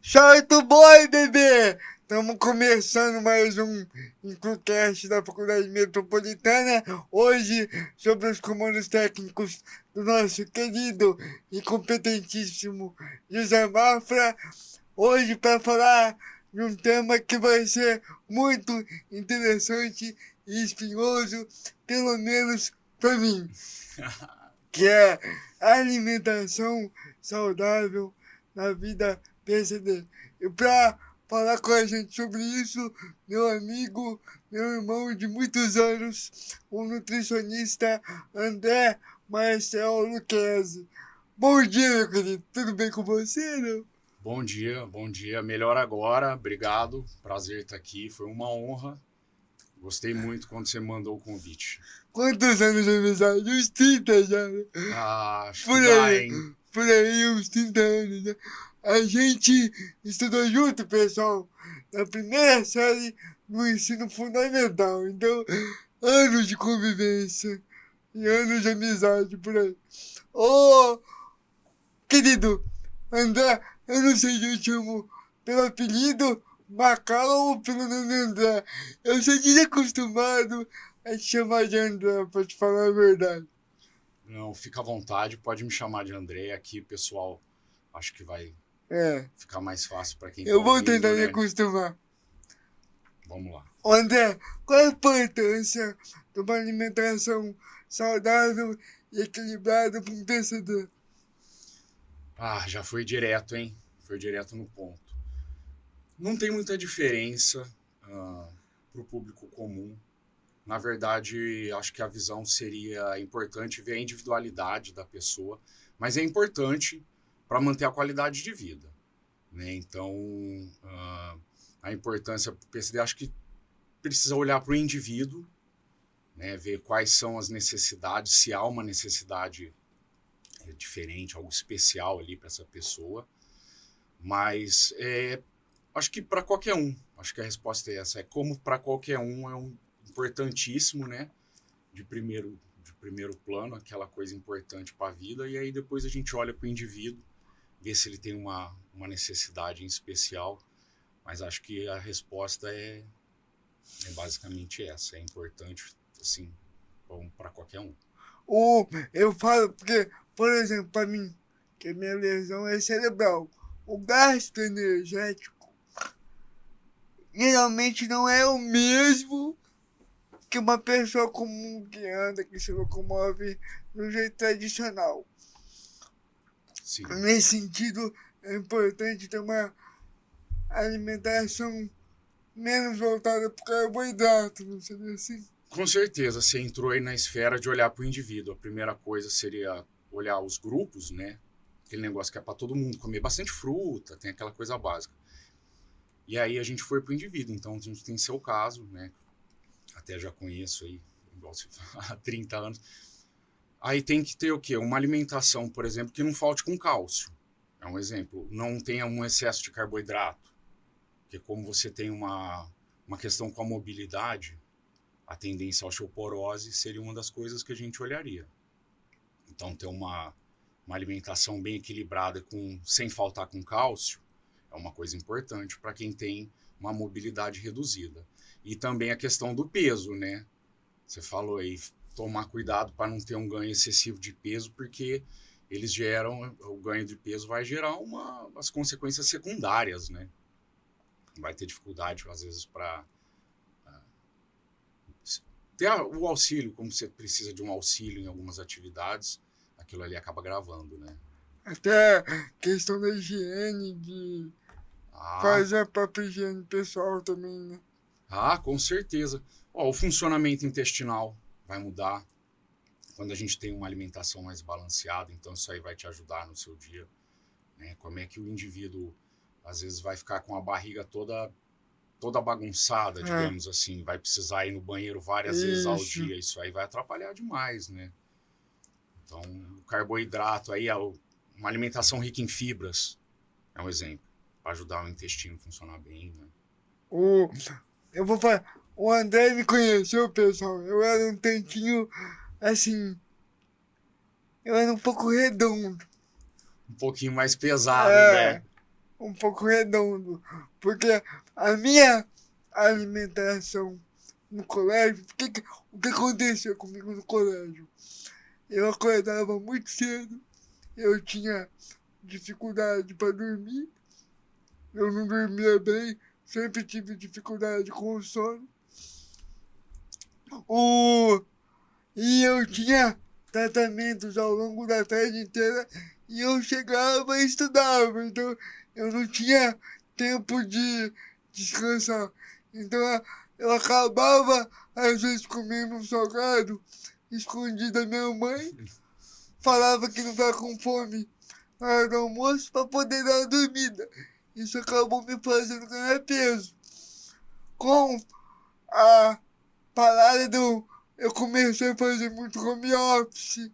Solta o boi, bebê! Estamos começando mais um Inclucast da Faculdade Metropolitana. Hoje, sobre os comandos técnicos do nosso querido e competentíssimo José Mafra. Hoje, para falar de um tema que vai ser muito interessante e espinhoso, pelo menos para mim, que é alimentação saudável na vida PCD. E para falar com a gente sobre isso, meu amigo, meu irmão de muitos anos, o nutricionista André Marcel Luquezzi. Bom dia, meu querido. Tudo bem com você, não? Bom dia. Melhor agora, obrigado. Prazer estar aqui, foi uma honra. Gostei muito quando você mandou o convite. Quantos anos de amizade? Uns 30 já, né? Acho Por que dá, aí, hein? por aí, uns 30 anos, né? A gente estudou junto, pessoal, na primeira série do ensino fundamental. Então, anos de convivência e anos de amizade por aí. Ô, querido André, eu não sei se eu chamo pelo apelido Macau ou pelo nome André. Eu sou desacostumado a te chamar de André, pra te falar a verdade. Não, fica à vontade, pode me chamar de André aqui, pessoal. Acho que vai É, ficar mais fácil para quem está eu vou tentar ouvindo, me né? acostumar. Vamos lá. André, qual a importância de uma alimentação saudável e equilibrada para um PCD? Já foi direto, hein? Foi direto no ponto. Não tem muita diferença para o público comum. Na verdade, acho que a visão seria importante ver a individualidade da pessoa, mas é importante para manter a qualidade de vida, né? Então, a importância para o PCD, acho que precisa olhar para o indivíduo, né? Ver quais são as necessidades, se há uma necessidade diferente, algo especial ali para essa pessoa, mas acho que para qualquer um, acho que a resposta é essa, é como para qualquer um, importantíssimo, né? De primeiro plano, aquela coisa importante para a vida, e aí depois a gente olha para o indivíduo, vê se ele tem uma necessidade em especial, mas acho que a resposta é basicamente essa, é importante, assim, para qualquer um. Eu falo porque, por exemplo, para mim, que a minha lesão é cerebral, o gasto energético geralmente não é o mesmo que uma pessoa comum que anda, que se locomove do jeito tradicional. Sim. Nesse sentido, é importante ter uma alimentação menos voltada para o carboidrato, não seria assim? Com certeza, você entrou aí na esfera de olhar para o indivíduo. A primeira coisa seria olhar os grupos, né? Aquele negócio que é para todo mundo comer bastante fruta, tem aquela coisa básica. E aí a gente foi para o indivíduo. Então a gente tem seu caso, né? Até já conheço aí, igual você fala, há 30 anos. Aí tem que ter o quê? Uma alimentação, por exemplo, que não falte com cálcio. É um exemplo. Não tenha um excesso de carboidrato. Porque como você tem uma questão com a mobilidade, a tendência à osteoporose seria uma das coisas que a gente olharia. Então, ter uma alimentação bem equilibrada, sem faltar com cálcio, é uma coisa importante para quem tem uma mobilidade reduzida. E também a questão do peso, né? Você falou aí, tomar cuidado para não ter um ganho excessivo de peso, porque o ganho de peso vai gerar as consequências secundárias, né? Vai ter dificuldade, às vezes, para ter o auxílio, como você precisa de um auxílio em algumas atividades, aquilo ali acaba gravando, né? Até questão da higiene, de Ah, fazer a própria higiene pessoal também, né? com certeza. O funcionamento intestinal vai mudar quando a gente tem uma alimentação mais balanceada, então isso aí vai te ajudar no seu dia, né? Como é que o indivíduo, às vezes, vai ficar com a barriga toda bagunçada, É, digamos assim, vai precisar ir no banheiro várias vezes ao isso. dia, isso aí vai atrapalhar demais, né? Então, o carboidrato aí, uma alimentação rica em fibras, é um exemplo, para ajudar o intestino a funcionar bem, né? O, eu vou falar, o André me conheceu, pessoal. Eu era um tantinho, assim, eu era um pouco redondo. Um pouquinho mais pesado, É, né? um pouco redondo. Porque a minha alimentação no colégio, o que aconteceu comigo no colégio? Eu acordava muito cedo, eu tinha dificuldade para dormir, eu não dormia bem, sempre tive dificuldade com o sono. O, e eu tinha tratamentos ao longo da tarde inteira e eu chegava e estudava, então eu não tinha tempo de descansar. Então eu acabava, às vezes, comendo um salgado escondido da minha mãe, falava que não estava com fome na hora do almoço para poder dar uma dormida. Isso acabou me fazendo ganhar peso. Com a parada do. Eu comecei a fazer muito home office,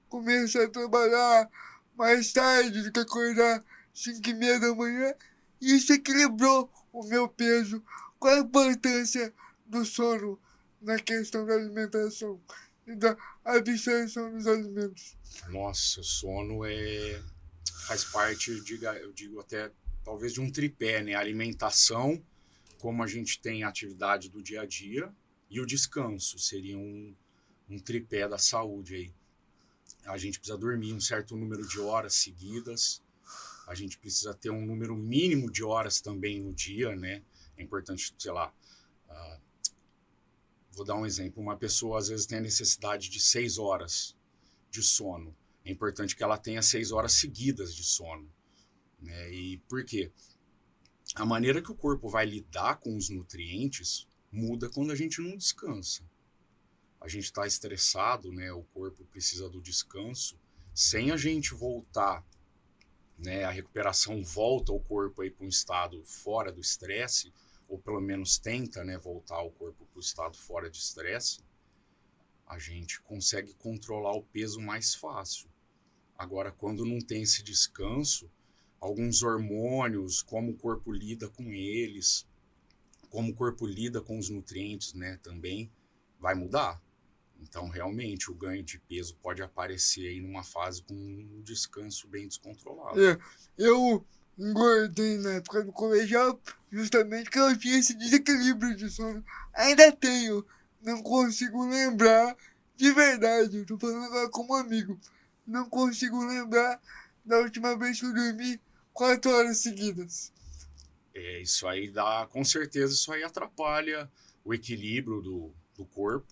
comecei a trabalhar mais tarde do que acordar 5:30 da manhã, e isso equilibrou o meu peso. Qual a importância do sono na questão da alimentação e da absorção dos alimentos? Nossa, o sono faz parte, eu digo até, talvez de um tripé, né? A alimentação, como a gente tem a atividade do dia a dia, e o descanso seria um tripé da saúde aí. A gente precisa dormir um certo número de horas seguidas, a gente precisa ter um número mínimo de horas também no dia, né? É importante, sei lá, vou dar um exemplo, uma pessoa às vezes tem a necessidade de 6 horas de sono. É importante que ela tenha 6 horas seguidas de sono, né? E por quê? A maneira que o corpo vai lidar com os nutrientes muda quando a gente não descansa. A gente está estressado, né? O corpo precisa do descanso. Sem a gente voltar, né? A recuperação volta o corpo aí para um estado fora do estresse, ou pelo menos tenta, né? Voltar o corpo para o estado fora de estresse. A gente consegue controlar o peso mais fácil. Agora, quando não tem esse descanso, alguns hormônios, como o corpo lida com eles, como o corpo lida com os nutrientes, né, também vai mudar. Então, realmente, o ganho de peso pode aparecer aí numa fase com um descanso bem descontrolado. Eu engordei na época do colegial justamente porque eu tinha esse desequilíbrio de sono. Ainda tenho, não consigo lembrar de verdade. Eu tô falando agora como amigo. Não consigo lembrar da última vez que eu dormi 4 horas seguidas. Isso aí dá, com certeza, isso aí atrapalha o equilíbrio do corpo.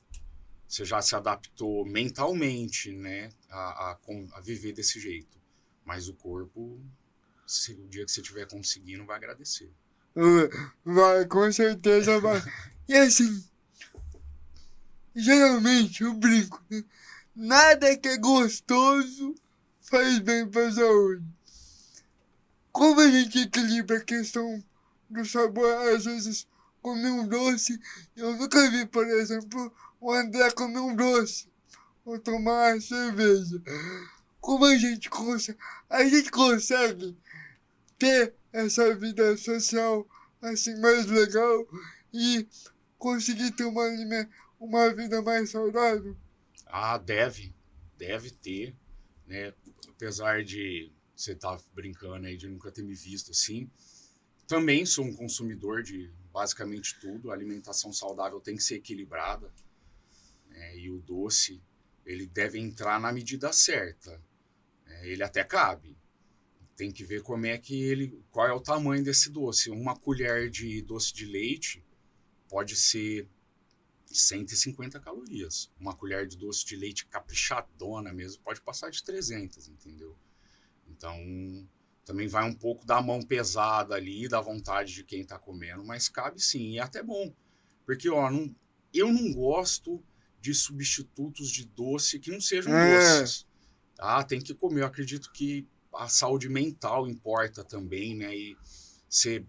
Você já se adaptou mentalmente, né, a viver desse jeito. Mas o corpo, o dia que você estiver conseguindo, vai agradecer. Vai, com certeza vai. E assim, geralmente eu brinco, né? Nada que é gostoso faz bem pra saúde. Como a gente equilibra a questão do sabor, às vezes comer um doce, eu nunca vi, por exemplo, o André comer um doce ou tomar cerveja. Como a gente consegue ter essa vida social assim mais legal e conseguir ter uma vida mais saudável? Ah, deve ter, né? Apesar de você estar brincando aí de nunca ter me visto assim, também sou um consumidor de basicamente tudo. A alimentação saudável tem que ser equilibrada, né? E o doce, ele deve entrar na medida certa, né? Ele até cabe. Tem que ver como é que qual é o tamanho desse doce. Uma colher de doce de leite pode ser 150 calorias. Uma colher de doce de leite caprichadona mesmo pode passar de 300, entendeu? Então, também vai um pouco da mão pesada ali, da vontade de quem tá comendo, mas cabe sim, e é até bom. Porque, ó, eu não gosto de substitutos de doce que não sejam doces. Tá? Tem que comer. Eu acredito que a saúde mental importa também, né? E você,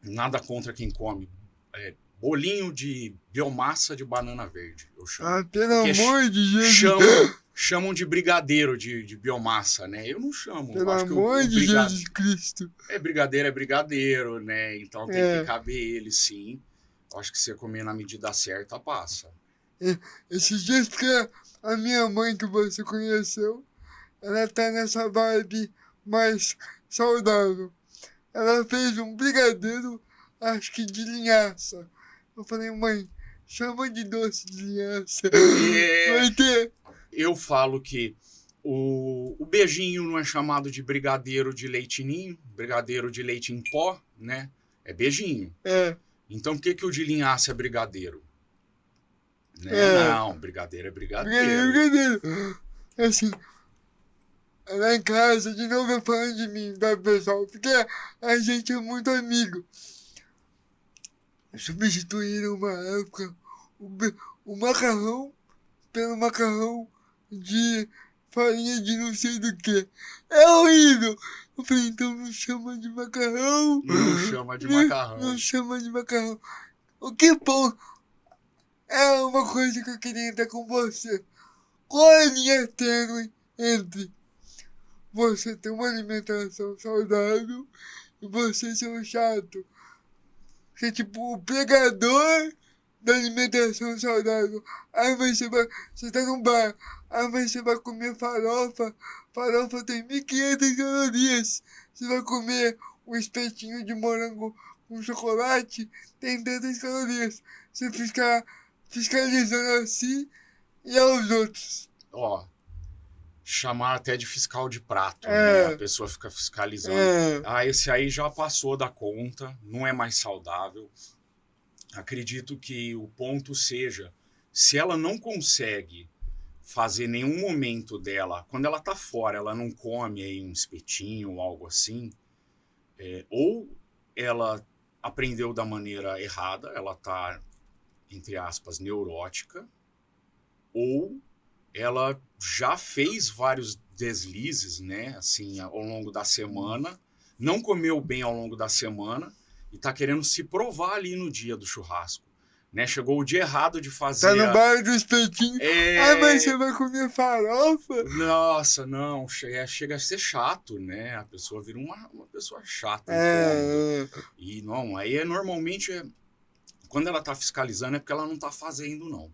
nada contra quem come. Bolinho de biomassa de banana verde, eu chamo. Ah, pelo Porque amor de Jesus! chamam de brigadeiro de biomassa, né? Eu não chamo. Pelo Acho que amor de Jesus Cristo! é brigadeiro, né? Então tem que caber ele, sim. Eu acho que se você comer na medida certa, passa. Esses dias porque a minha mãe que você conheceu, ela tá nessa vibe mais saudável. Ela fez um brigadeiro, acho que de linhaça. Eu falei, mãe, chama de doce de linhaça. É, Vai ter. eu falo que o beijinho não é chamado de brigadeiro de leite ninho, brigadeiro de leite em pó, né? É beijinho. É, Então por que, que o de linhaça é brigadeiro? Né? é. Não, brigadeiro é Brigadeiro, brigadeiro. brigadeiro. Assim, lá em casa, de novo eu falando de mim, tá, pessoal? Porque a gente é muito amigo. Substituíram uma época o macarrão pelo macarrão de farinha de não sei do que. É horrível! Eu falei, então não chama de macarrão. Não chama de Não macarrão. chama de macarrão. O que bom! É uma coisa que eu queria entrar com você. Qual é a linha tênue entre você ter uma alimentação saudável e você ser um chato? Você é tipo o pregador da alimentação saudável. Aí você tá num bar, aí você vai comer farofa. Farofa tem 1.500 calorias. Você vai comer um espetinho de morango com chocolate, tem tantas calorias. Você fica fiscalizando assim e aos outros. Ó, chamar até de fiscal de prato, né? A É, pessoa fica fiscalizando. é. Ah, esse aí já passou da conta, não é mais saudável. Acredito que o ponto seja, se ela não consegue fazer nenhum momento dela, quando ela tá fora, ela não come aí um espetinho ou algo assim, ou ela aprendeu da maneira errada, ela tá, entre aspas, neurótica, ou ela já fez vários deslizes, né, assim, ao longo da semana, não comeu bem ao longo da semana e tá querendo se provar ali no dia do churrasco, né? Chegou o dia errado de Tá fazer no bar do espetinho. Ah, mas você vai comer farofa? Nossa, não, chega a ser chato, né? A pessoa vira uma pessoa chata, incômoda. É, E não, aí normalmente, quando ela tá fiscalizando é porque ela não tá fazendo, não.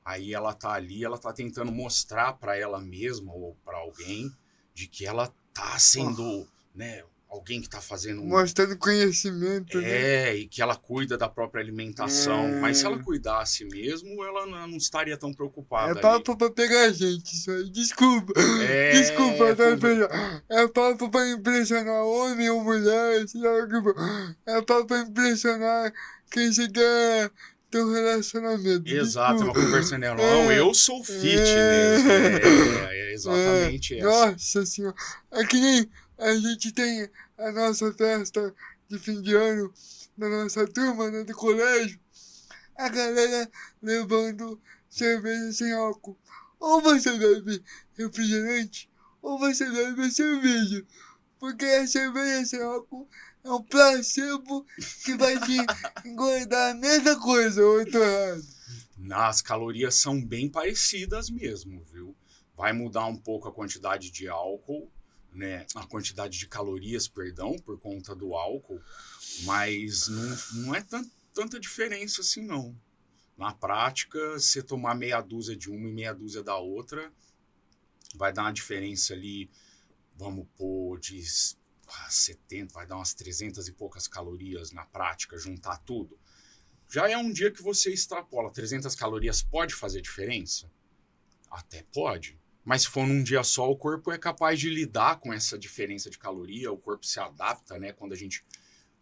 Aí ela tá ali, ela tá tentando mostrar para ela mesma ou para alguém de que ela tá sendo, né, alguém que tá fazendo mostrando conhecimento, né? e que ela cuida da própria alimentação. Mas se ela cuidasse mesmo, ela não estaria tão É preocupada ali. papo pra pegar a gente, isso aí. Desculpa. Desculpa, É, tá, pessoal? É papo pra impressionar homem ou mulher, sei lá o que for. É papo pra impressionar quem você quer ter um relacionamento. exato, é uma Desculpa. conversa, né? Não, É, eu sou fitness. É exatamente essa. Nossa senhora. É que nem a gente tem a nossa festa de fim de ano da nossa turma, né, do colégio. A galera levando cerveja sem álcool. Ou você bebe refrigerante, ou você bebe cerveja. Porque a cerveja sem álcool é um placebo que vai te engordar a mesma coisa, ou eu tô errado. As calorias são bem parecidas mesmo, viu? Vai mudar um pouco a quantidade de álcool, né? A quantidade de calorias, perdão, por conta do álcool, mas não é tanta diferença assim, não. Na prática, você tomar meia dúzia de uma e meia dúzia da outra, vai dar uma diferença ali, vamos pôr, de 70, vai dar umas 300 e poucas calorias na prática, juntar tudo. Já é um dia que você extrapola. 300 calorias pode fazer diferença? Até pode. Mas se for num dia só, o corpo é capaz de lidar com essa diferença de caloria, o corpo se adapta, né? Quando a gente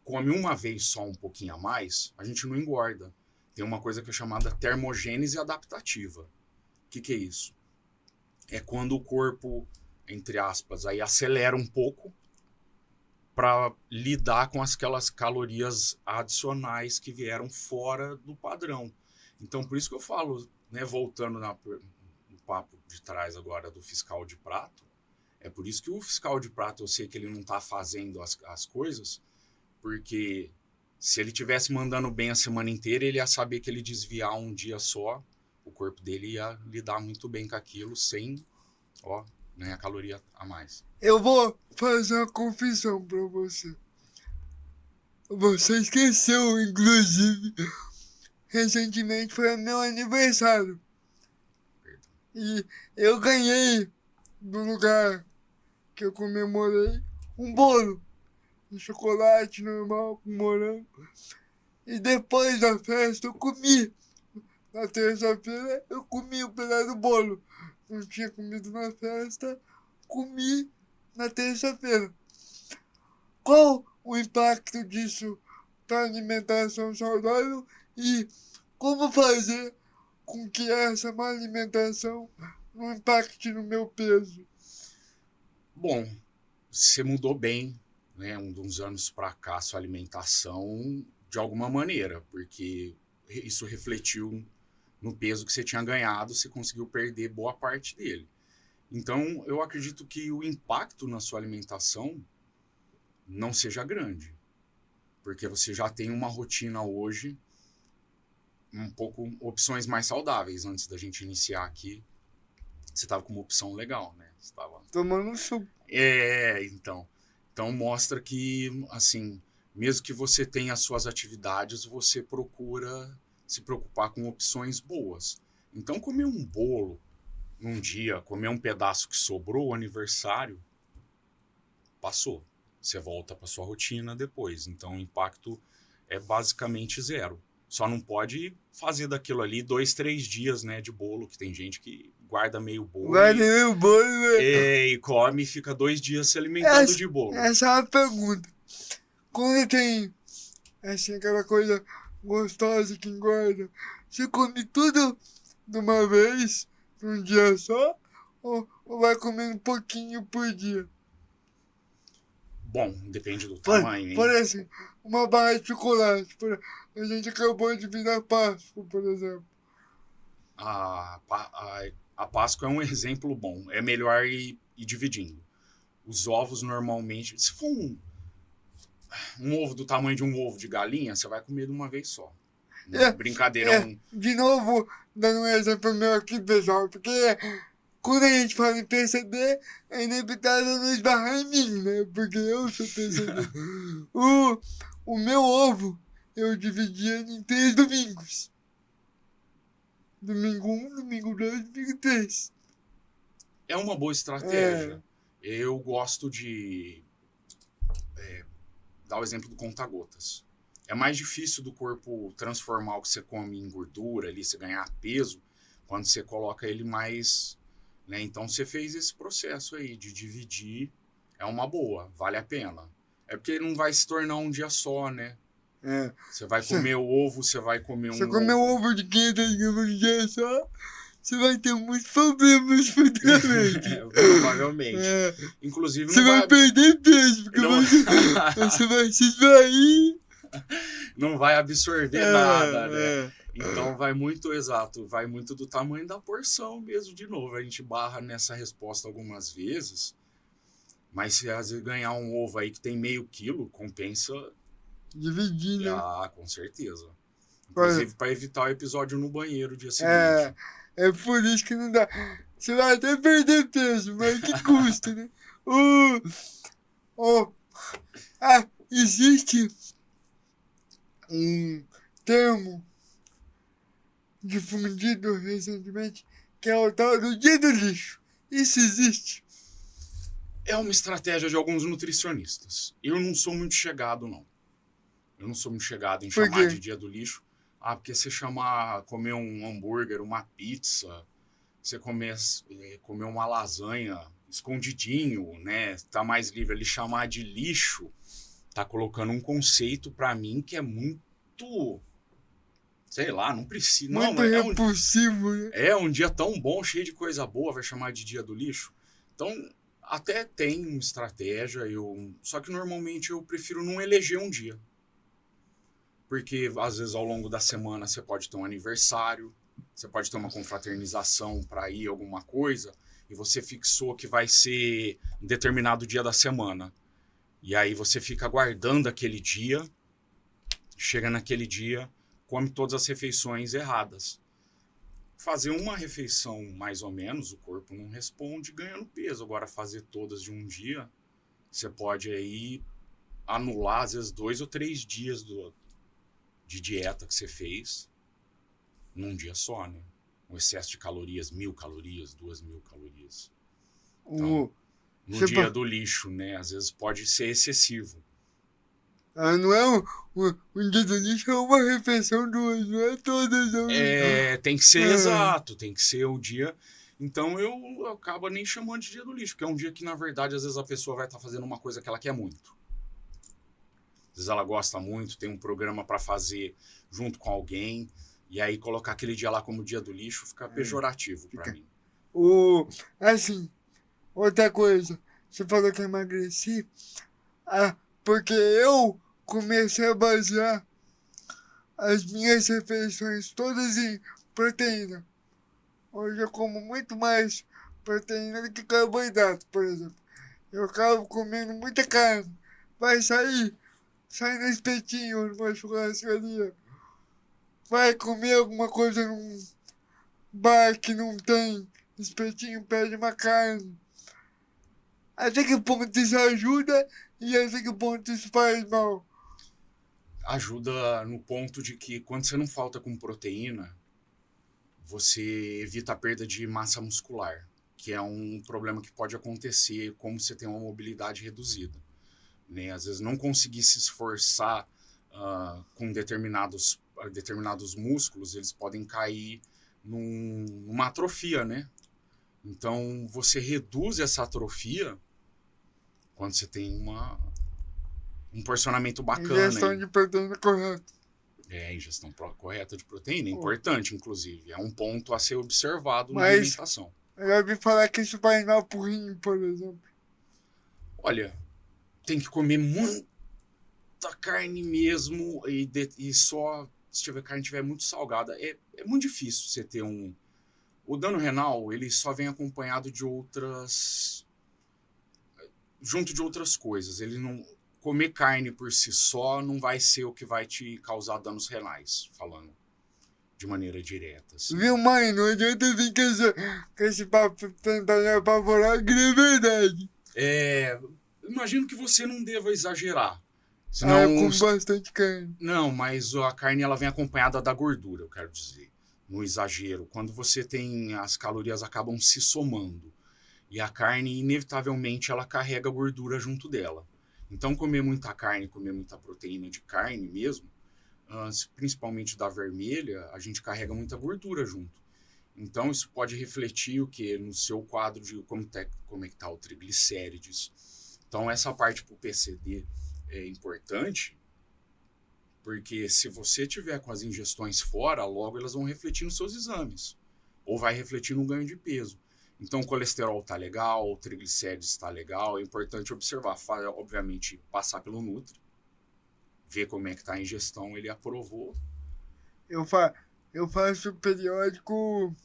come uma vez só um pouquinho a mais, a gente não engorda. Tem uma coisa que é chamada termogênese adaptativa. O que é isso? É quando o corpo, entre aspas, aí acelera um pouco para lidar com aquelas calorias adicionais que vieram fora do padrão. Então, por isso que eu falo, né, voltando no papo de trás agora do fiscal de prato, é por isso que o fiscal de prato, eu sei que ele não está fazendo as coisas, porque se ele tivesse mandando bem a semana inteira, ele ia saber que ele desviar um dia só, o corpo dele ia lidar muito bem com aquilo sem, ganhar caloria a mais. Eu vou fazer uma confissão pra você. Você esqueceu, inclusive, recentemente foi meu aniversário. Perdão. E eu ganhei do lugar que eu comemorei um bolo de chocolate normal com morango. E depois da festa eu comi. Na terça-feira eu comi o pedaço do bolo. Não tinha comido na festa, comi na terça-feira. Qual o impacto disso para a alimentação saudável e como fazer com que essa má alimentação não impacte no meu peso? Bom, você mudou bem, né, uns anos para cá, sua alimentação de alguma maneira, porque isso refletiu no peso que você tinha ganhado, você conseguiu perder boa parte dele. Então, eu acredito que o impacto na sua alimentação não seja grande, porque você já tem uma rotina hoje, um pouco opções mais saudáveis. Antes da gente iniciar aqui, você estava com uma opção legal, né? Você tava... Tomando suco. Então. Então mostra que, assim, mesmo que você tenha as suas atividades, você procura se preocupar com opções boas. Então, comer um bolo num dia, comer um pedaço que sobrou, o aniversário, passou. Você volta para sua rotina depois. Então, o impacto é basicamente zero. Só não pode fazer daquilo ali 2, 3 dias, né, de bolo, que tem gente que guarda meio bolo Guarda meu bolo, velho. e come e fica 2 dias se alimentando de bolo. Essa é a pergunta. Quando tem assim, aquela coisa gostosa que engorda, você come tudo de uma vez, num dia só, ou vai comendo um pouquinho por dia? Bom, depende do tamanho, Por hein? exemplo, uma barra de chocolate. A gente acabou de vir da Páscoa, por exemplo. A Páscoa é um exemplo bom. É melhor ir dividindo. Os ovos normalmente... Se for um ovo do tamanho de um ovo de galinha, você vai comer de uma vez só. Brincadeirão. De novo, dando um exemplo meu aqui, pessoal, porque quando a gente fala em PCD, é inevitável não esbarrar em mim, né? Porque eu sou PCD. o meu ovo, eu dividia em 3 domingos. Domingo 1, domingo 2, domingo 3. É uma boa estratégia. Eu gosto de dar o exemplo do conta-gotas. É mais difícil do corpo transformar o que você come em gordura ali, você ganhar peso, quando você coloca ele mais... Né? Então você fez esse processo aí de dividir, é uma boa, vale a pena. É porque não vai se tornar um dia só, né? Você vai comer o ovo, você vai comer Você comer um ovo de 500 gramas de dia só, você vai ter muitos problemas futuramente. Provavelmente. Inclusive, você não vai perder peso, porque não... você vai se esvair. Não vai absorver nada, né? Então vai muito exato, vai muito do tamanho da porção mesmo, de novo. A gente barra nessa resposta algumas vezes, mas se às vezes ganhar um ovo aí que tem meio quilo, compensa dividir, né? Ah, com certeza. Inclusive para evitar o episódio no banheiro o dia seguinte. É por isso que não dá. Você vai até perder peso, mas que custa, né? Existe um termo difundido recentemente que é o tal do dia do lixo. Isso existe? É uma estratégia de alguns nutricionistas. Eu não sou muito chegado, não. Eu não sou muito chegado em chamar de dia do lixo. Porque você comer um hambúrguer, uma pizza, você comer uma lasanha escondidinho, né? Tá mais livre ali, chamar de lixo, tá colocando um conceito para mim que é muito... Sei lá, não precisa... Muito não, repulsivo, né? É um dia tão bom, cheio de coisa boa, vai chamar de dia do lixo? Então, até tem uma estratégia, só que normalmente eu prefiro não eleger um dia. Porque, às vezes, ao longo da semana, você pode ter um aniversário, você pode ter uma confraternização para ir alguma coisa, e você fixou que vai ser um determinado dia da semana. E aí você fica aguardando aquele dia, chega naquele dia, come todas as refeições erradas. Fazer uma refeição, mais ou menos, o corpo não responde ganhando peso. Agora, fazer todas de um dia, você pode aí anular, às vezes, 2 ou 3 dias de dieta que você fez, num dia só, né? Um excesso de calorias, 1.000 calorias, 2.000 calorias. Então, no Tipo, dia do lixo, né? Às vezes pode ser excessivo. não é um dia do lixo, é uma refeição duas, não é todas. Tem que ser Ah, exato, tem que ser o dia. Então eu acabo nem chamando de dia do lixo, porque é um dia que, na verdade, às vezes a pessoa vai estar fazendo uma coisa que ela quer muito. Às vezes ela gosta muito, tem um programa para fazer junto com alguém, e aí colocar aquele dia lá como dia do lixo fica pejorativo para fica. mim. Assim, outra coisa, você falou que emagreci, porque eu comecei a basear as minhas refeições todas em proteína. Hoje eu como muito mais proteína do que carboidrato, por exemplo. Eu acabo comendo muita carne. Vai sair, sai no espetinho, numa churrascaria. Vai comer alguma coisa num bar que não tem espetinho, pede uma carne. Até que ponto isso ajuda e até que ponto isso faz mal. Ajuda no ponto de que quando você não falta com proteína, você evita a perda de massa muscular, que é um problema que pode acontecer como você tem uma mobilidade reduzida. Né? Às vezes não conseguir se esforçar com determinados músculos, eles podem cair numa atrofia, né? Então você reduz essa atrofia quando você tem um porcionamento bacana Ingestão aí. de proteína correta. É, a ingestão correta de proteína é importante, inclusive. É um ponto a ser observado na Mas alimentação. eu já ouvi falar que isso faz mal pro rim, por exemplo. Olha, tem que comer muita carne mesmo e só se tiver carne tiver muito salgada. É muito difícil você ter um... O dano renal, ele só vem acompanhado de outras... junto de outras coisas. Ele não... Comer carne por si só não vai ser o que vai te causar danos renais, falando de maneira direta, assim. Viu, mãe? Não adianta vir com esse papo tentando apavorar, que não é verdade. Imagino que você não deva exagerar. Eu Senão, como bastante carne. não, mas a carne ela vem acompanhada da gordura, eu quero dizer. No exagero, quando você tem as calorias acabam se somando e a carne inevitavelmente ela carrega gordura junto dela. Então comer muita carne, comer muita proteína de carne mesmo, principalmente da vermelha, a gente carrega muita gordura junto. Então isso pode refletir o que no seu quadro de como é que tá o triglicérides. Então essa parte para o PCD é importante, porque se você tiver com as ingestões fora, logo elas vão refletir nos seus exames, ou vai refletir no ganho de peso. Então o colesterol tá legal, o triglicérides está legal, é importante observar, obviamente passar pelo Nutri, ver como é que tá a ingestão, ele aprovou. Eu faço periódico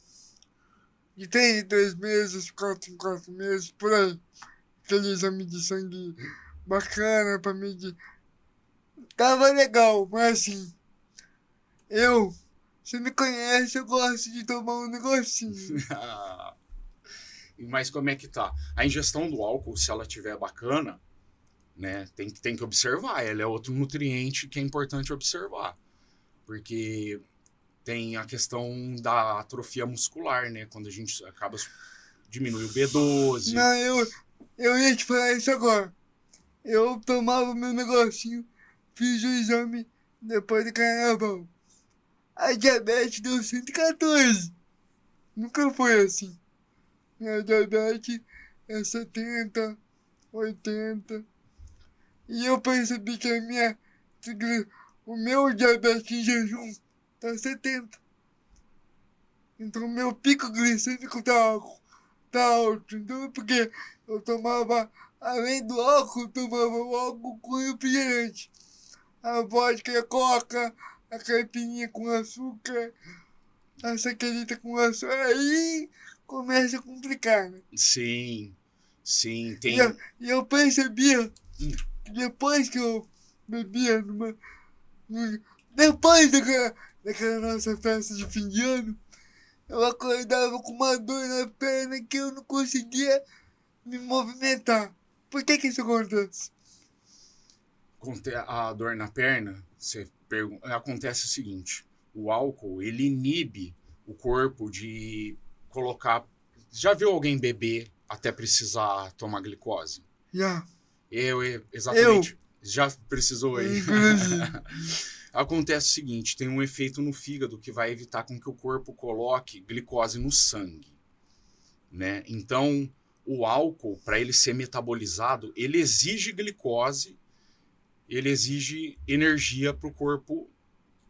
de 3 em 3 meses, 4 em 4 meses, por aí. Aquele exame de sangue bacana pra medir. Tava legal, mas assim, você me conhece, eu gosto de tomar um negocinho. Mas como é que tá? A ingestão do álcool, se ela tiver bacana, né, tem que observar. Ela é outro nutriente que é importante observar. Porque tem a questão da atrofia muscular, né? Quando a gente acaba diminui o B12. Não, eu ia te falar isso agora. Eu tomava meu negocinho, fiz o exame depois do carnaval. A diabetes deu 114. Nunca foi assim. Minha diabetes é 70, 80. E eu percebi que o meu diabetes em jejum tá 70. Então meu pico glicêmico tá alto. Então é porque eu tomava, além do álcool, eu tomava o álcool com refrigerante. A vodka, a coca, a caipirinha com açúcar, a saquarita com açúcar. Aí começa a complicar, né? Sim, sim, E eu, tem. e eu percebia Hum, que depois que eu bebia depois daquela nossa festa de fim de ano, eu acordava com uma dor na perna que eu não conseguia me movimentar. Por que isso acontece? A dor na perna, acontece o seguinte: o álcool, ele inibe o corpo de colocar... Já viu alguém beber até precisar tomar glicose? Já. Exatamente. Já precisou aí. Inclusive. Acontece o seguinte, tem um efeito no fígado que vai evitar com que o corpo coloque glicose no sangue, né? Então, o álcool, para ele ser metabolizado, ele exige glicose, ele exige energia para o corpo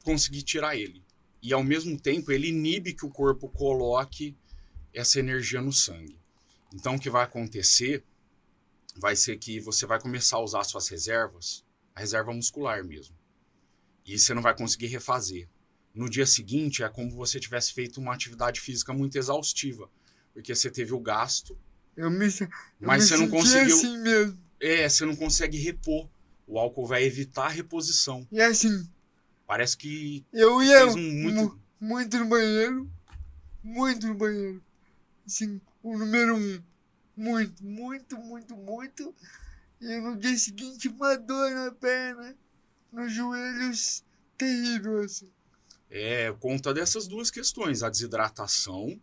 conseguir tirar ele. E, ao mesmo tempo, ele inibe que o corpo coloque essa energia no sangue. Então, o que vai acontecer vai ser que você vai começar a usar suas reservas, a reserva muscular mesmo. E você não vai conseguir refazer. No dia seguinte, é como se você tivesse feito uma atividade física muito exaustiva. Porque você teve o gasto, mas você não conseguiu... assim mesmo. Você não consegue repor. O álcool vai evitar a reposição. E assim, Parece que eu ia fez muito no banheiro. Muito no banheiro. Assim, o número 1. Muito. E no dia seguinte, uma dor na perna, nos joelhos, terrível, assim. Conta dessas duas questões, a desidratação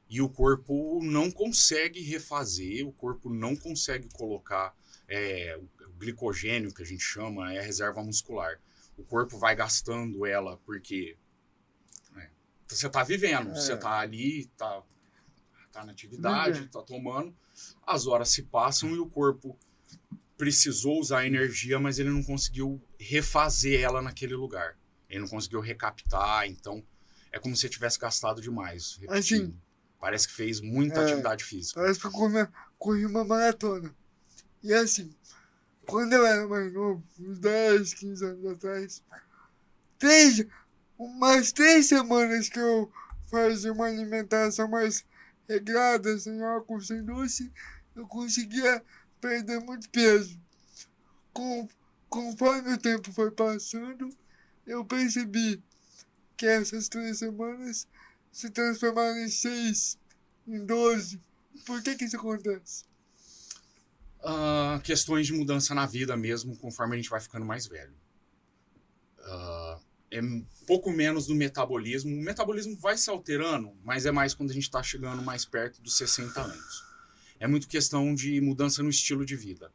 e o corpo não consegue refazer, o corpo não consegue colocar o glicogênio, que a gente chama, é a reserva muscular. O corpo vai gastando ela porque você está vivendo, você está ali, tá na atividade, está tomando, as horas se passam e o corpo precisou usar energia, mas ele não conseguiu refazer ela naquele lugar. Ele não conseguiu recaptar, então é como se tivesse gastado demais. Repetindo. Assim, parece que fez muita atividade física. Parece que eu corri uma maratona. E assim, quando eu era mais novo, uns 10, 15 anos atrás, umas 3 semanas que eu fazia uma alimentação mais regrada, sem álcool, sem doce, eu conseguia perder muito peso. Conforme o tempo foi passando, eu percebi que essas 3 semanas se transformaram em 6, em 12. Por que isso acontece? Questões de mudança na vida mesmo, conforme a gente vai ficando mais velho. É pouco menos do metabolismo. O metabolismo vai se alterando, mas é mais quando a gente está chegando mais perto dos 60 anos. É muito questão de mudança no estilo de vida.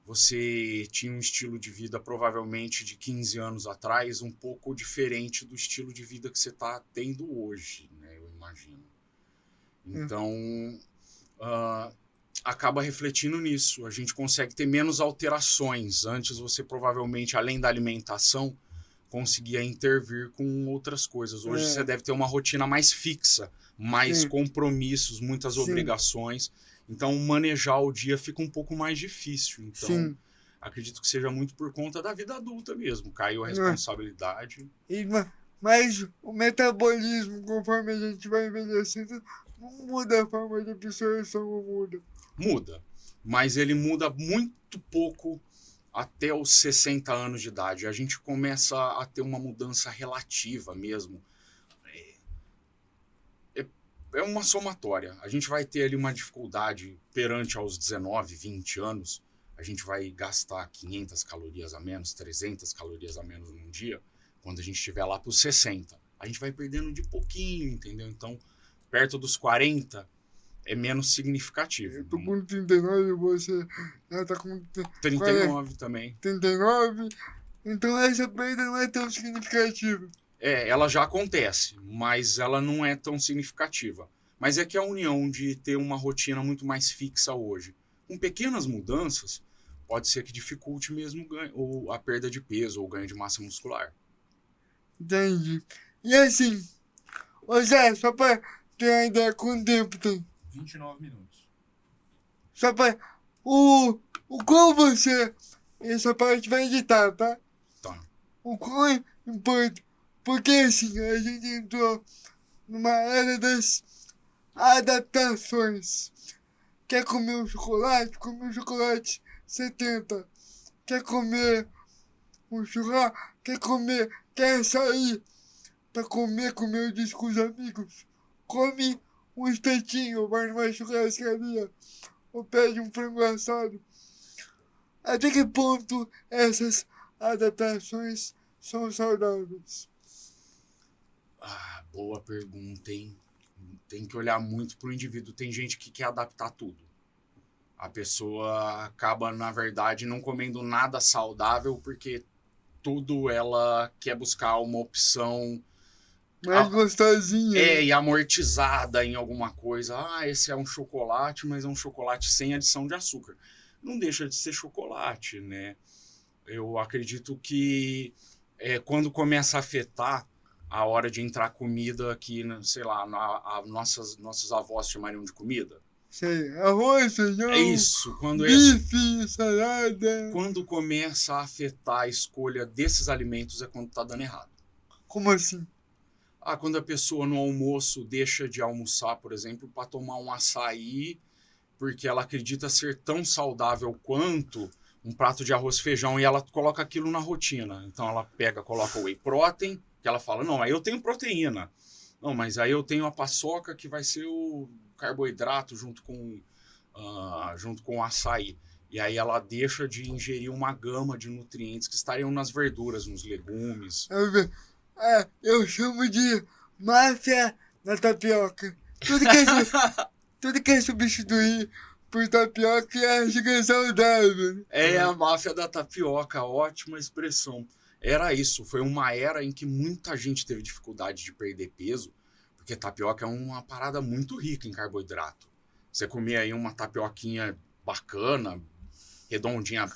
Você tinha um estilo de vida provavelmente de 15 anos atrás, um pouco diferente do estilo de vida que você está tendo hoje, né? Eu imagino. Então, acaba refletindo nisso. A gente consegue ter menos alterações. Antes você provavelmente, além da alimentação, conseguia intervir com outras coisas. Hoje você deve ter uma rotina mais fixa, mais compromissos, muitas obrigações. Então, manejar o dia fica um pouco mais difícil. Então, acredito que seja muito por conta da vida adulta mesmo. Caiu a responsabilidade. Mas o metabolismo, conforme a gente vai envelhecendo, não muda a forma de absorção, não muda. Muda. Mas ele muda muito pouco até os 60 anos de idade. A gente começa a ter uma mudança relativa mesmo. É uma somatória. A gente vai ter ali uma dificuldade perante aos 19, 20 anos. A gente vai gastar 500 calorias a menos, 300 calorias a menos num dia. Quando a gente estiver lá para os 60. A gente vai perdendo de pouquinho, entendeu? Então, perto dos 40 é menos significativo. Eu tô com 39, você já tá com 39 também. 39. Então essa perda não é tão significativa. Ela já acontece, mas ela não é tão significativa. Mas é que a união de ter uma rotina muito mais fixa hoje, com pequenas mudanças, pode ser que dificulte mesmo a perda de peso ou o ganho de massa muscular. Entendi. E assim, Zé, só pra ter uma ideia, quanto tempo tem? 29 minutos. Só pra... O qual você... Essa parte vai editar, tá? Tá. O qual é importante? Porque assim, a gente entrou numa era das adaptações. Quer comer um chocolate? Come um chocolate 70. Quer comer um churrasco? Quer sair pra comer o disco com os amigos? Come um espetinho, vai numa churrascaria, ou pede um frango assado. Até que ponto essas adaptações são saudáveis? Boa pergunta, hein? Tem que olhar muito pro indivíduo. Tem gente que quer adaptar tudo. A pessoa acaba, na verdade, não comendo nada saudável porque tudo ela quer buscar uma opção Mais gostosinha. e amortizada em alguma coisa. Esse é um chocolate, mas é um chocolate sem adição de açúcar. Não deixa de ser chocolate, né? Eu acredito que quando começa a afetar a hora de entrar comida que, sei lá, nossos avós chamariam de comida. Sei, arroz, É feijão, isso, bife, salada. quando começa a afetar a escolha desses alimentos é quando tá dando errado. Como assim? Quando a pessoa no almoço deixa de almoçar, por exemplo, para tomar um açaí, porque ela acredita ser tão saudável quanto um prato de arroz e feijão e ela coloca aquilo na rotina. Então ela coloca o whey protein, que ela fala, não, aí eu tenho proteína. Não, mas aí eu tenho a paçoca que vai ser o carboidrato junto com o açaí. E aí ela deixa de ingerir uma gama de nutrientes que estariam nas verduras, nos legumes. Eu chamo de máfia da tapioca. Tudo que é substituir por tapioca acho que é saudável. É a máfia da tapioca, ótima expressão. Era isso, foi uma era em que muita gente teve dificuldade de perder peso, porque tapioca é uma parada muito rica em carboidrato. Você comer aí uma tapioquinha bacana, redondinha,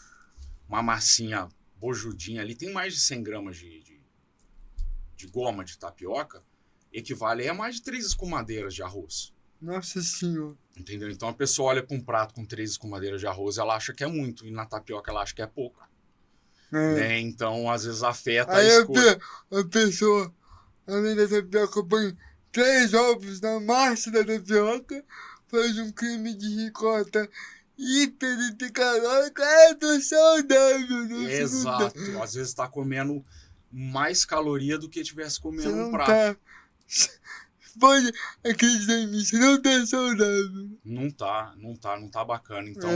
uma massinha bojudinha ali, tem mais de 100 gramas de goma de tapioca, equivale a mais de 3 escumadeiras de arroz. Nossa senhora. Entendeu? Então a pessoa olha para um prato com 3 escumadeiras de arroz, ela acha que é muito, e na tapioca ela acha que é pouco. Né? Então, às vezes, afeta a escolha. A pessoa, além da tapioca, põe 3 ovos na massa da tapioca, faz um creme de ricota hipercalórico. Tô saudável. Não, Exato. Às vezes está comendo mais caloria do que tivesse comendo um prato. Tá. Pode acreditar em mim, você não tá saudável. Não tá bacana. Então,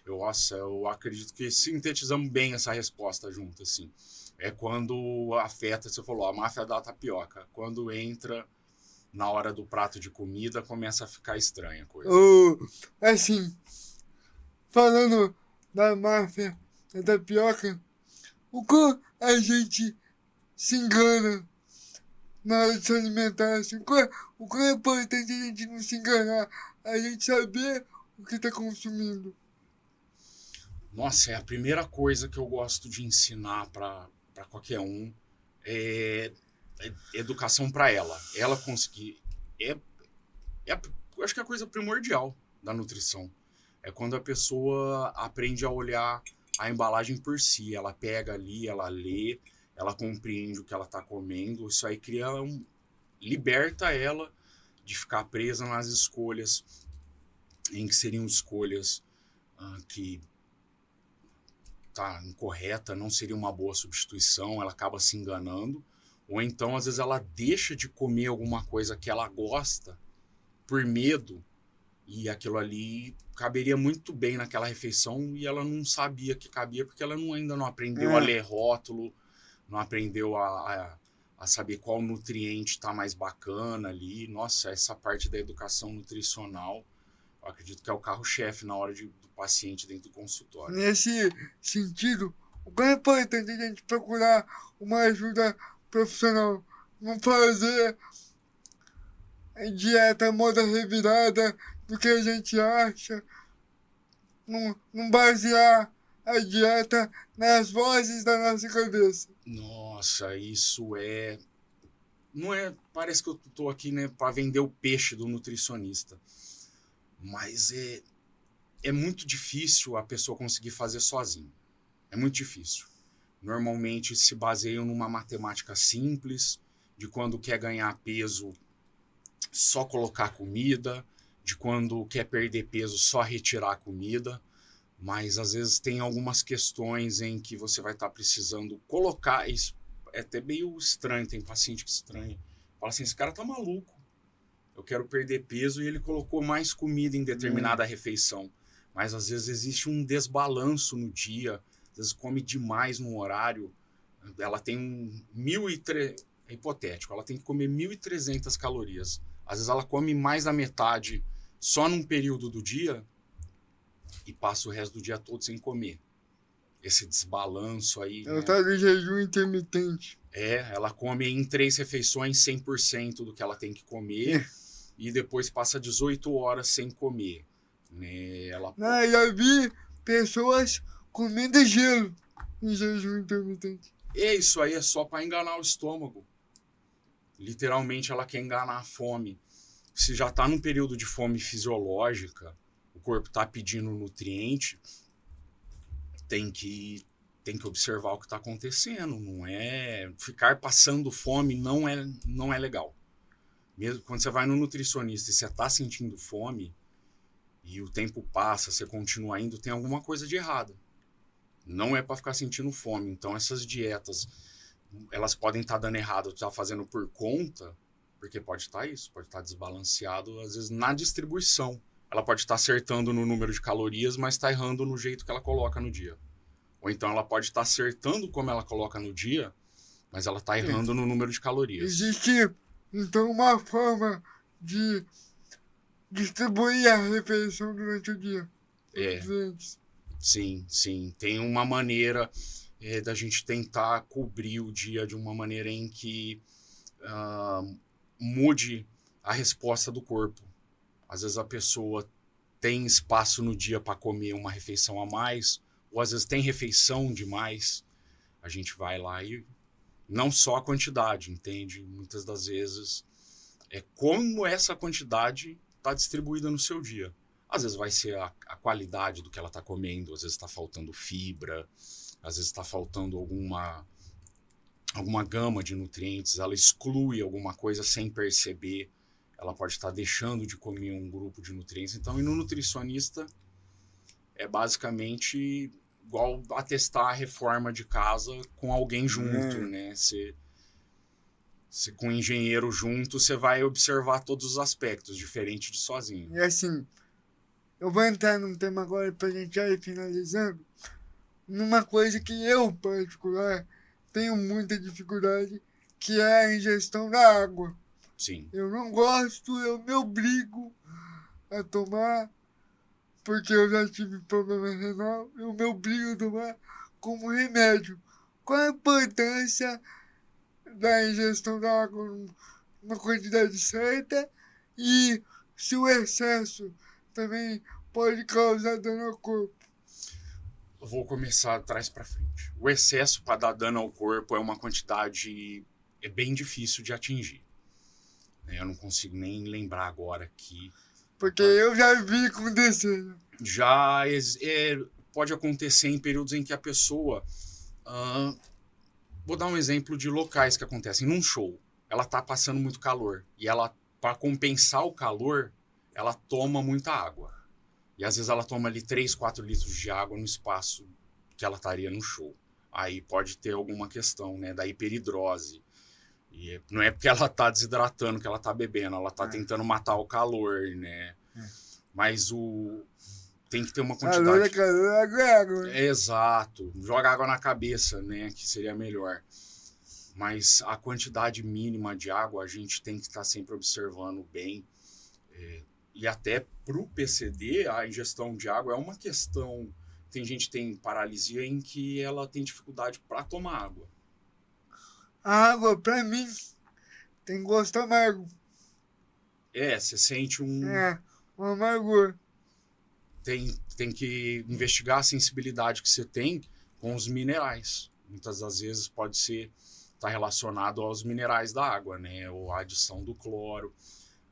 eu acredito que sintetizamos bem essa resposta junto, assim. É quando afeta, você falou, a máfia da tapioca. Quando entra na hora do prato de comida, começa a ficar estranha a coisa. Assim, falando da máfia da tapioca, o que a gente se engana na hora de se alimentar, assim, o que é importante a gente não se enganar, a gente saber o que está consumindo. Nossa, é a primeira coisa que eu gosto de ensinar para qualquer um é educação para ela. Ela conseguir eu acho que é a coisa primordial da nutrição. É quando a pessoa aprende a olhar a embalagem por si. Ela pega ali, ela lê, ela compreende o que ela está comendo. Isso aí liberta ela de ficar presa nas escolhas, em que seriam escolhas que tá incorreta, não seria uma boa substituição, ela acaba se enganando. Ou então, às vezes, ela deixa de comer alguma coisa que ela gosta por medo, e aquilo ali caberia muito bem naquela refeição e ela não sabia que cabia porque ela ainda não aprendeu a ler rótulo, não aprendeu a saber qual nutriente está mais bacana ali. Nossa, essa parte da educação nutricional, eu acredito que é o carro-chefe na hora do paciente dentro do consultório. Nesse sentido, o que é importante a gente procurar uma ajuda profissional, não fazer dieta moda revirada do que a gente acha, não basear a dieta nas vozes da nossa cabeça. Nossa, isso não é, parece que eu tô aqui, né, para vender o peixe do nutricionista, mas é muito difícil a pessoa conseguir fazer sozinha. É muito difícil. Normalmente se baseiam numa matemática simples, de quando quer ganhar peso, só colocar comida, de quando quer perder peso, só retirar a comida. Mas às vezes tem algumas questões em que você vai estar precisando colocar. Isso é até meio estranho, tem paciente que estranha. Fala assim, esse cara tá maluco. Eu quero perder peso e ele colocou mais comida em determinada refeição. Mas às vezes existe um desbalanço no dia, às vezes come demais no horário. Ela tem é hipotético, ela tem que comer 1.300 calorias. Às vezes ela come mais da metade só num período do dia e passa o resto do dia todo sem comer. Esse desbalanço aí, Ela né? tá no jejum intermitente. Ela come em 3 refeições 100% do que ela tem que comer e depois passa 18 horas sem comer, né? Já vi pessoas comendo gelo em jejum intermitente. Isso aí é só para enganar o estômago. Literalmente ela quer enganar a fome. Se já está num período de fome fisiológica, o corpo está pedindo nutriente, tem que observar o que está acontecendo. Não é ficar passando fome, não é legal. Mesmo quando você vai no nutricionista e você está sentindo fome e o tempo passa, você continua indo, tem alguma coisa de errado. Não é para ficar sentindo fome. Então essas dietas, elas podem estar dando errado, tá fazendo por conta, porque pode estar isso, pode estar desbalanceado, às vezes na distribuição. Ela pode estar acertando no número de calorias, mas está errando no jeito que ela coloca no dia. Ou então ela pode estar acertando como ela coloca no dia, mas ela está errando no número de calorias. Existe, então, uma forma de distribuir a refeição durante o dia. Sim. Tem uma maneira da gente tentar cobrir o dia de uma maneira em que mude a resposta do corpo. Às vezes a pessoa tem espaço no dia para comer uma refeição a mais, ou às vezes tem refeição demais. A gente vai lá e não só a quantidade, entende? Muitas das vezes é como essa quantidade está distribuída no seu dia. Às vezes vai ser a qualidade do que ela está comendo, às vezes está faltando fibra, às vezes está faltando alguma gama de nutrientes, ela exclui alguma coisa sem perceber, ela pode estar deixando de comer um grupo de nutrientes. Então, ir no nutricionista é basicamente igual a testar a reforma de casa com alguém junto, né? Se com um engenheiro junto, você vai observar todos os aspectos, diferente de sozinho. E assim, eu vou entrar num tema agora pra gente já ir finalizando, numa coisa que eu, particular, tenho muita dificuldade, que é a ingestão da água. Sim. Eu não gosto, eu me obrigo a tomar, porque eu já tive problema renal, eu me obrigo a tomar como remédio. Qual a importância da ingestão da água na quantidade certa e se o excesso também pode causar dano ao corpo? Eu vou começar de trás para frente. O excesso para dar dano ao corpo é uma quantidade bem difícil de atingir. Eu não consigo nem lembrar agora aqui. Porque eu já vi acontecer. Já pode acontecer em períodos em que a pessoa... vou dar um exemplo de locais que acontecem. Num show, ela tá passando muito calor. E ela, para compensar o calor, ela toma muita água. E às vezes ela toma ali 3, 4 litros de água no espaço que ela estaria no show. Aí pode ter alguma questão, né, da hiperidrose. E não é porque ela tá desidratando que ela tá bebendo, ela tá tentando matar o calor, né? Mas tem que ter uma quantidade... Calor, água é água. Exato. Joga água na cabeça, né? Que seria melhor. Mas a quantidade mínima de água a gente tem que estar sempre observando bem. E até pro PCD, a ingestão de água é uma questão... Tem gente que tem paralisia em que ela tem dificuldade para tomar água. A água, pra mim, tem gosto amargo. Você sente um amargor. Tem que investigar a sensibilidade que você tem com os minerais. Muitas das vezes pode estar relacionado aos minerais da água, né? Ou a adição do cloro.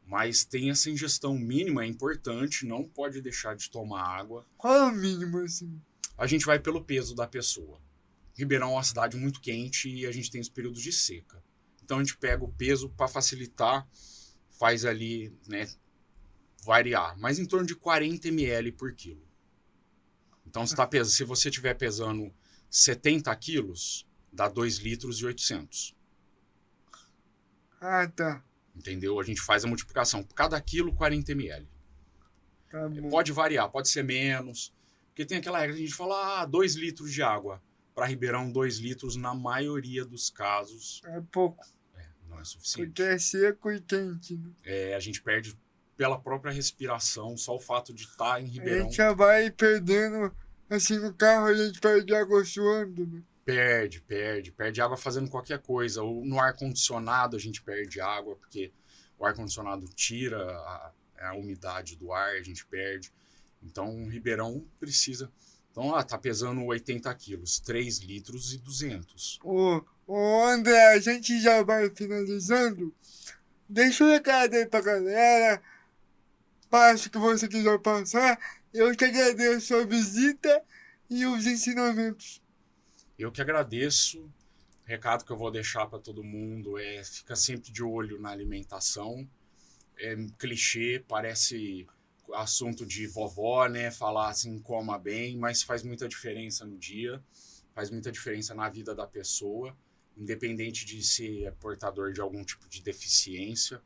Mas tem essa ingestão mínima, é importante, não pode deixar de tomar água. Qual é o mínimo, assim? A gente vai pelo peso da pessoa. Ribeirão é uma cidade muito quente e a gente tem os períodos de seca. Então a gente pega o peso para facilitar, faz ali, né, variar, mas em torno de 40 ml por quilo. Então se você estiver pesando 70 quilos, dá 2 litros e 800. Tá. Entendeu? A gente faz a multiplicação. Por cada quilo, 40 ml. Tá bom. Pode variar, pode ser menos. Porque tem aquela regra que a gente fala, 2 litros de água. Para Ribeirão, 2 litros, na maioria dos casos, é pouco. não é suficiente. Porque é seco e quente, né? A gente perde pela própria respiração, só o fato de estar em A Ribeirão. gente já vai perdendo, assim, no carro a gente perde água suando, né? Perde água fazendo qualquer coisa. Ou no ar-condicionado a gente perde água, porque o ar-condicionado tira a umidade do ar, a gente perde. Então, o Ribeirão precisa... Então, tá pesando 80 quilos, 3 litros e 200. Ô André, a gente já vai finalizando. Deixa um recado aí pra galera. Passa o que você quiser passar. Eu te agradeço a visita e os ensinamentos. Eu que agradeço. O recado que eu vou deixar para todo mundo é fica sempre de olho na alimentação. É clichê, parece assunto de vovó, né? Falar assim, coma bem, mas faz muita diferença no dia, faz muita diferença na vida da pessoa, independente de ser portador de algum tipo de deficiência.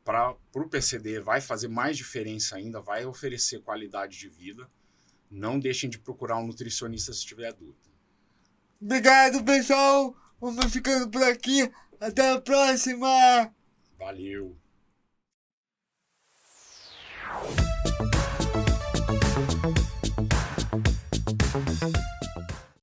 Para o PCD vai fazer mais diferença ainda, vai oferecer qualidade de vida. Não deixem de procurar um nutricionista se tiver dúvida. Obrigado, pessoal. Vamos ficando por aqui. Até a próxima. Valeu!